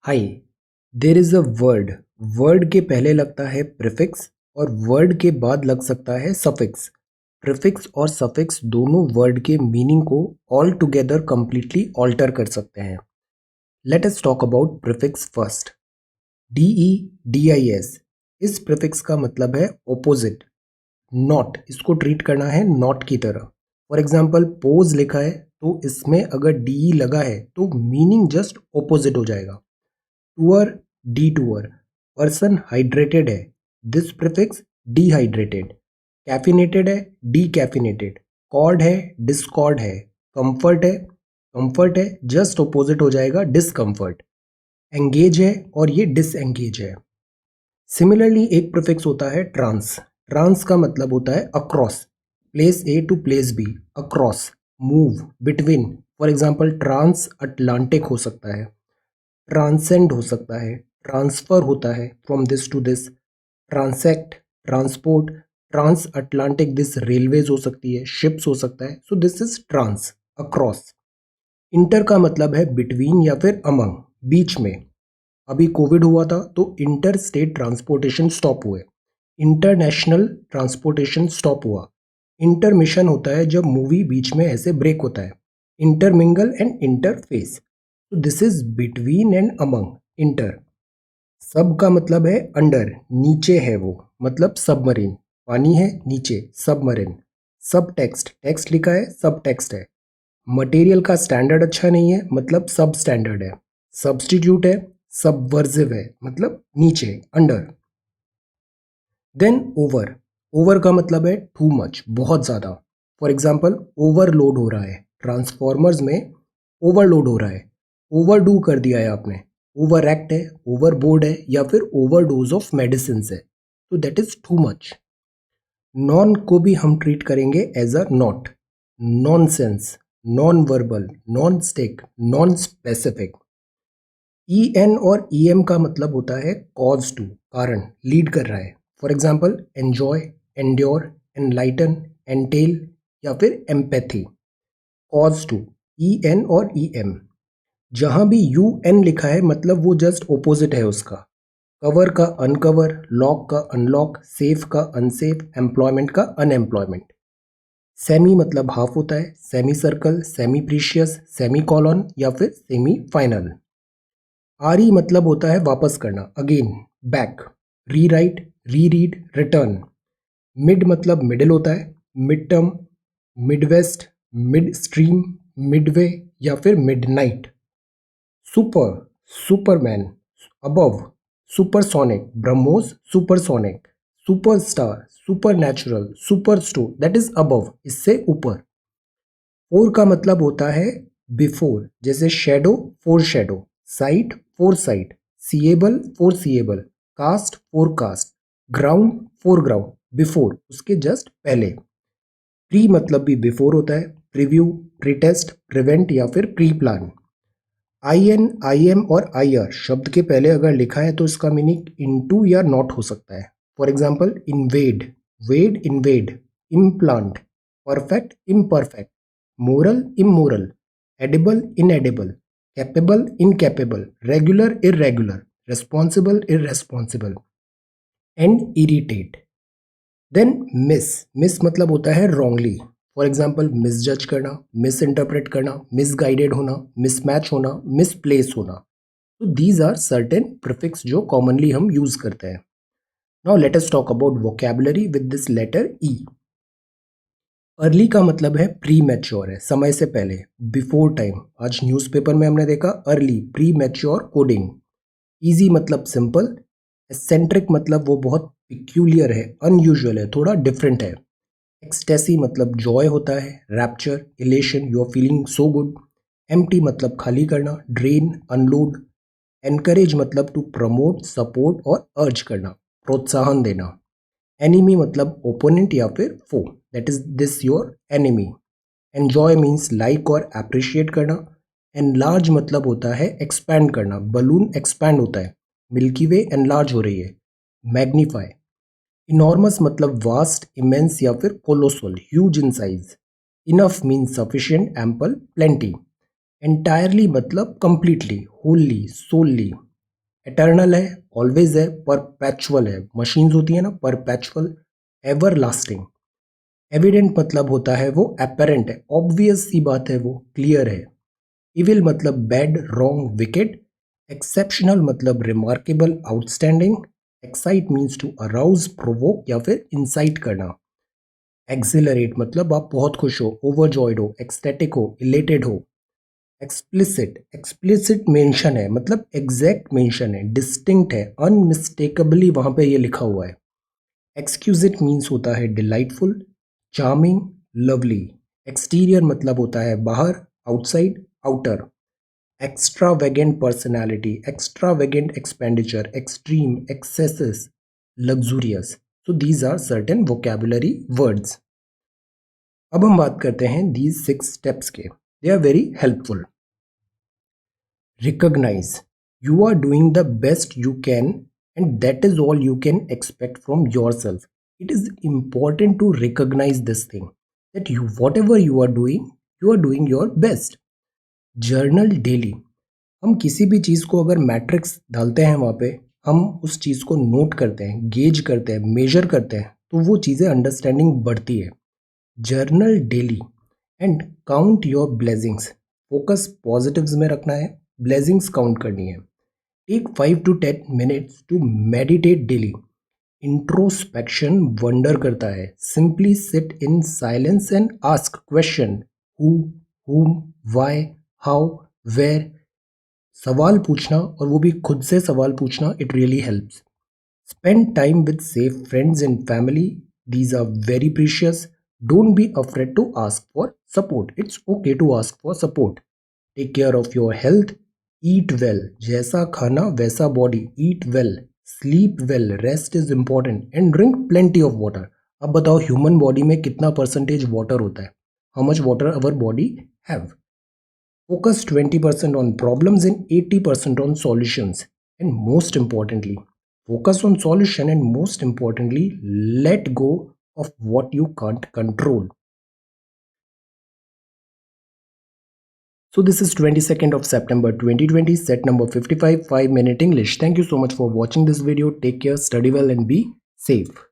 Hi. There is a word. Word के पहले लगता है प्रीफिक्स और वर्ड के बाद लग सकता है सफिक्स। प्रीफिक्स और सफिक्स दोनों वर्ड के मीनिंग को ऑल टुगेदर कंप्लीटली ऑल्टर कर सकते हैं। Late us talk about prefix first. DEDIS। इस प्रीफिक्स का मतलब है ऑपोजिट। नॉट, इसको ट्रीट करना है नॉट की तरह। फॉर एग्जाम्पल पोज लिखा है तो इसमें अगर DE लगा है तो मीनिंग जस्ट ऑपोजिट हो जाएगा। टूअर, डी टूअर। पर्सन हाइड्रेटेड है, दिस प्रीफिक्स डिहाइड्रेटेड। कैफिनेटेड है, डीकैफिनेटेड। कॉर्ड है, डिस्कॉर्ड है। कंफर्ट है, कंफर्ट है जस्ट ऑपोजिट हो जाएगा डिसकंफर्ट। एंगेज है और ये डिसएंगेज है। सिमिलरली एक प्रीफिक्स होता है ट्रांस। ट्रांस का मतलब होता है across, place A to place B. Across, move, between. For example trans Atlantic हो सकता है, ट्रांसेंड हो सकता है, ट्रांसफर होता है from this to this, transect, transport. Trans Atlantic this railways हो सकती है, शिप्स हो सकता है। So this is trans, across. Inter का मतलब है बिटवीन या फिर अमंग, बीच में। अभी कोविड हुआ था तो इंटर स्टेट ट्रांसपोर्टेशन स्टॉप हुए, इंटरनेशनल ट्रांसपोर्टेशन स्टॉप हुआ। इंटरमिशन होता है जब मूवी बीच में ऐसे ब्रेक होता है। इंटरमिंगल एंड इंटरफेस, तो this is between and among, inter. सब का मतलब है अंडर, नीचे है वो, मतलब सबमरीन। पानी है नीचे, सबमरीन। सब टेक्स्ट, टेक्स्ट लिखा है, सब टेक्स्ट है। मटेरियल का स्टैंडर्ड अच्छा नहीं है, मतलब सब स्टैंडर्ड है। सब्स्टिट्यूट है, सबवर्जिव है, मतलब नीचे, अंडर। Then over. ओवर का मतलब है टू मच, बहुत ज़्यादा। फॉर एग्जाम्पल ओवरलोड हो रहा है, ट्रांसफॉर्मर्स में ओवरलोड हो रहा है, ओवरडू कर दिया है आपने। ओवर एक्ट है, ओवरबोर्ड है, या फिर ओवरडोज ऑफ मेडिसिन है, तो that is too much. Non को भी हम ट्रीट करेंगे as a not, non sense, non verbal, non stick, non specific. EN और EM का मतलब होता है कॉज टू, कारण, लीड कर रहा है। For example enjoy, endure, enlighten, entail, या फिर एम्पैथी। कॉज टू, EN और EM। जहां भी UN लिखा है मतलब वो जस्ट ओपोजिट है उसका। कवर का अनकवर, लॉक का अनलॉक, सेफ का अनसेफ, एम्प्लॉयमेंट का अनएम्प्लॉयमेंट। सेमी मतलब हाफ होता है, semi circle, semi precious, semi colon, या फिर सेमी फाइनल। RE मतलब होता है वापस करना, again, back. Rewrite, reread, return. Mid मतलब मिडिल होता है, mid term, Midwest, mid stream, midway, या फिर midnight. Super, Superman, above, supersonic, BrahMos, supersonic. Superstar, supernatural, superstore, that is above, इससे ऊपर। फोर का मतलब होता है बिफोर, जैसे shadow, fore shadow. Sight, fore sight. Seeable, fore seeable. Cast, fore cast. Ground, fore ground, before, उसके जस्ट पहले। Pre मतलब भी बिफोर होता है, प्रीव्यू, प्रीटेस्ट, प्रिवेंट, या फिर प्री प्लान। IN, IM और IR शब्द के पहले अगर लिखा है तो इसका मीनिंग इनटू या नॉट हो सकता है। For example invade, wade, invade. Implant, perfect, imperfect. Moral, immoral. Edible, inedible. Capable, incapable. Regular, irregular. Responsible, irresponsible. And irritate. Then mis, mis मतलब होता है रॉन्गली। फॉर एग्जाम्पल मिसजज करना, मिस इंटरप्रेट करना, misguided होना, mismatch होना, misplace होना। तो these are certain prefix जो कॉमनली हम यूज करते हैं। Now let us talk about vocabulary with this letter E. Early का मतलब है प्री मैच्योर है, समय से पहले, बिफोर टाइम। आज न्यूज़पेपर में हमने देखा early, pre mature coding. Easy मतलब सिंपल। एसेंट्रिक मतलब वो बहुत पिक्यूलियर है, अनयूजुअल है, थोड़ा डिफरेंट है। एक्सटेसी मतलब जॉय होता है, rapture, elation, you are feeling so good. Empty मतलब खाली करना, ड्रेन, अनलोड। एनकरेज मतलब टू प्रमोट, सपोर्ट और अर्ज करना, प्रोत्साहन देना। एनिमी मतलब ओपोनेंट या फिर foe, that is this your enemy. Enjoy means like और अप्रिशिएट करना। एनलार्ज मतलब होता है एक्सपैंड करना, बलून एक्सपैंड होता है, मिल्की वे एनलार्ज हो रही है। मैग्नीफाई। इनॉर्मस मतलब वास्ट, इमेंस, या फिर colossal, huge in size. Enough means sufficient, ample, plenty. Entirely मतलब कंप्लीटली, होली, सोलली। एटर्नल है, ऑलवेज है, परपेचुअल है, मशीन्स होती है ना परपेचुअल, एवर लास्टिंग। एविडेंट मतलब होता है वो एपेरेंट है, ऑब्वियस सी बात है, वो क्लियर है। इविल मतलब बैड, रॉन्ग, विकेड। एक्सेप्शनल मतलब remarkable, outstanding. Excite means to arouse, provoke या फिर इंसाइट करना। एक्सिलरेट मतलब आप बहुत खुश हो, ओवरजॉयड हो, एक्सटेटिक हो, इलेटेड हो। एक्सप्लिसिट, एक्सप्लिसिट मेंशन है मतलब एग्जैक्ट मेंशन है, डिस्टिंक्ट है, अनमिस्टेकेबली वहां पे ये लिखा हुआ है। एक्सक्यूजिट मीन्स होता है डिलाइटफुल, चार्मिंग, लवली। एक्सटीरियर मतलब होता है बाहर, outside, outer. Extravagant personality, extravagant expenditure, extreme, axes, luxurious. So these are certain vocabulary words. अब हम बात करते हैं these 6 steps के. They are very helpful. Recognize. You are doing the best you can and that is all you can expect from yourself. It is important to recognize this thing that whatever you are doing your best. Journal daily. हम किसी भी चीज़ को अगर matrix डालते हैं वहाँ पे, हम उस चीज़ को नोट करते हैं, गेज करते हैं, मेजर करते हैं, तो वो चीज़ें अंडरस्टैंडिंग बढ़ती है। Journal daily and count your blessings. Focus positives में रखना है, ब्लेसिंग्स काउंट करनी है। Take 5 to 10 minutes to meditate daily. Introspection wonder करता है। Simply sit in silence and ask question, who, whom, why, how, where. सवाल पूछना और वो भी खुद से सवाल पूछना, it really helps. Spend time with safe friends and family, these are very precious. Don't be afraid to ask for support, it's okay to ask for support. Take care of your health, eat well, जैसा खाना वैसा body, eat well, sleep well, rest is important and drink plenty of water. अब बताओ human body में कितना percentage water होता है, how much water our body have. Focus 20% on problems and 80% on solutions. And most importantly, focus on solution and most importantly, let go of what you can't control. So this is 22nd of September 2020, set number 55, 5-minute English. Thank you so much for watching this video. Take care, study well and be safe.